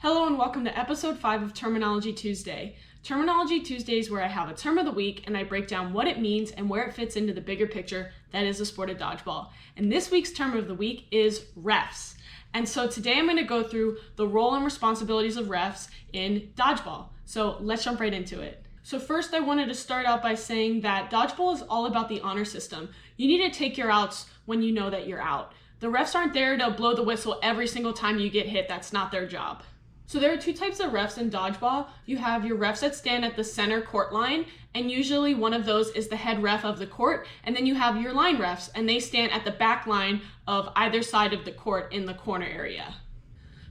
Hello and welcome to episode 5 of Terminology Tuesday. Terminology Tuesday is where I have a term of the week and I break down what it means and where it fits into the bigger picture that is the sport of dodgeball. And this week's term of the week is refs. And so today I'm going to go through the role and responsibilities of refs in dodgeball. So let's jump right into it. So first I wanted to start out by saying that dodgeball is all about the honor system. You need to take your outs when you know that you're out. The refs aren't there to blow the whistle every single time you get hit. That's not their job. So there are two types of refs in dodgeball. You have your refs that stand at the center court line, and usually one of those is the head ref of the court, and then you have your line refs, and they stand at the back line of either side of the court in the corner area.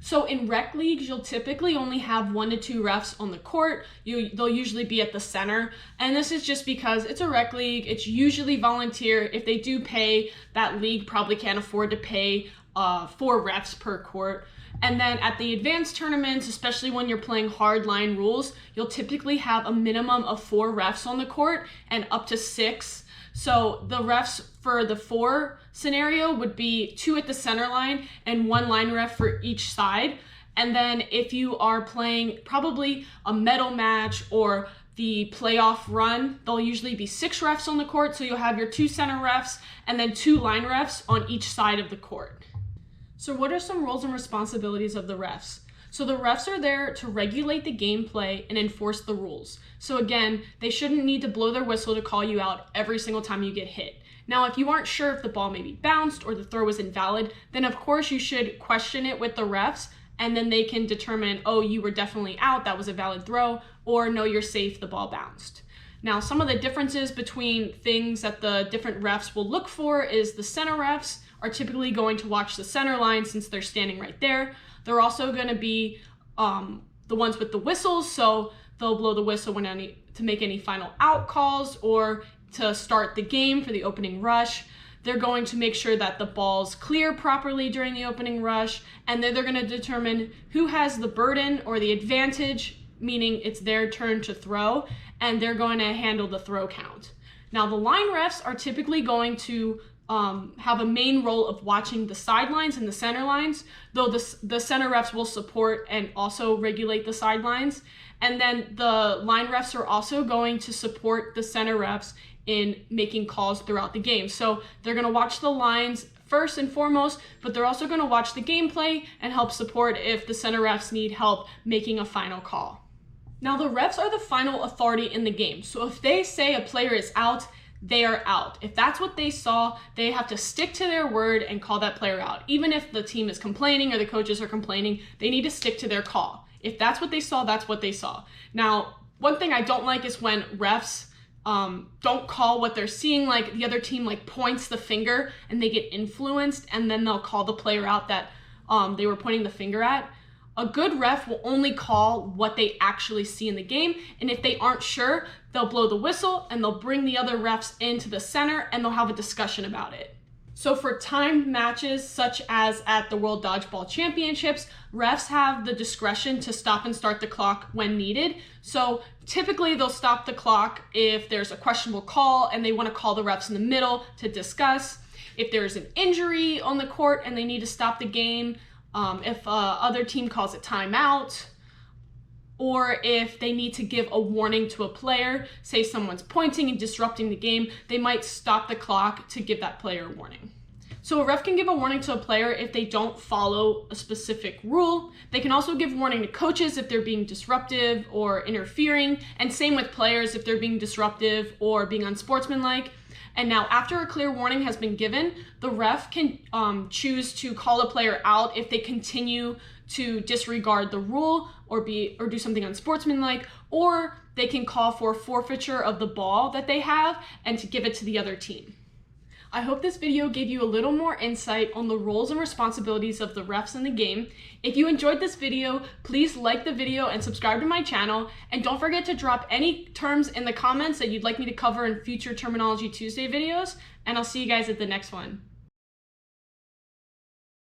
So in rec leagues, you'll typically only have 1 to 2 refs on the court. They'll usually be at the center, and this is just because it's a rec league. It's usually volunteer. If they do pay, that league probably can't afford to pay 4 refs per court. And then at the advanced tournaments, especially when you're playing hard line rules, you'll typically have a minimum of 4 refs on the court and up to 6. So the refs for the 4 scenario would be 2 at the center line and 1 line ref for each side. And then if you are playing probably a medal match or the playoff run, there'll usually be 6 refs on the court. So you'll have your 2 center refs and then 2 line refs on each side of the court. So what are some roles and responsibilities of the refs? So the refs are there to regulate the gameplay and enforce the rules. So again, they shouldn't need to blow their whistle to call you out every single time you get hit. Now, if you aren't sure if the ball maybe bounced or the throw was invalid, then of course you should question it with the refs, and then they can determine, oh, you were definitely out, that was a valid throw, or no, you're safe, the ball bounced. Now, some of the differences between things that the different refs will look for is the center refs are typically going to watch the center line since they're standing right there. They're also going to be the ones with the whistles, so they'll blow the whistle when to make any final out calls or to start the game for the opening rush. They're going to make sure that the ball's clear properly during the opening rush, and then they're going to determine who has the burden or the advantage, meaning it's their turn to throw, and they're going to handle the throw count. Now, the line refs are typically going to have a main role of watching the sidelines and the center lines, though the center refs will support and also regulate the sidelines. And then the line refs are also going to support the center refs in making calls throughout the game. So they're going to watch the lines first and foremost, but they're also going to watch the gameplay and help support if the center refs need help making a final call. Now, the refs are the final authority in the game. So if they say a player is out, they are out. If that's what they saw, they have to stick to their word and call that player out. Even if the team is complaining or the coaches are complaining, they need to stick to their call. If that's what they saw, that's what they saw. Now, one thing I don't like is when refs don't call what they're seeing, like the other team like points the finger and they get influenced and then they'll call the player out that they were pointing the finger at. A good ref will only call what they actually see in the game, and if they aren't sure, they'll blow the whistle and they'll bring the other refs into the center and they'll have a discussion about it. So for timed matches, such as at the World Dodgeball Championships, refs have the discretion to stop and start the clock when needed. So typically they'll stop the clock if there's a questionable call and they want to call the refs in the middle to discuss. If there's an injury on the court and they need to stop the game, if other team calls a timeout, or if they need to give a warning to a player, say someone's pointing and disrupting the game, they might stop the clock to give that player a warning. So a ref can give a warning to a player if they don't follow a specific rule. They can also give warning to coaches if they're being disruptive or interfering, and same with players if they're being disruptive or being unsportsmanlike. And now after a clear warning has been given, the ref can choose to call a player out if they continue to disregard the rule or do something unsportsmanlike, or they can call for forfeiture of the ball that they have and to give it to the other team. I hope this video gave you a little more insight on the roles and responsibilities of the refs in the game. If you enjoyed this video, please like the video and subscribe to my channel. And don't forget to drop any terms in the comments that you'd like me to cover in future Terminology Tuesday videos. And I'll see you guys at the next one.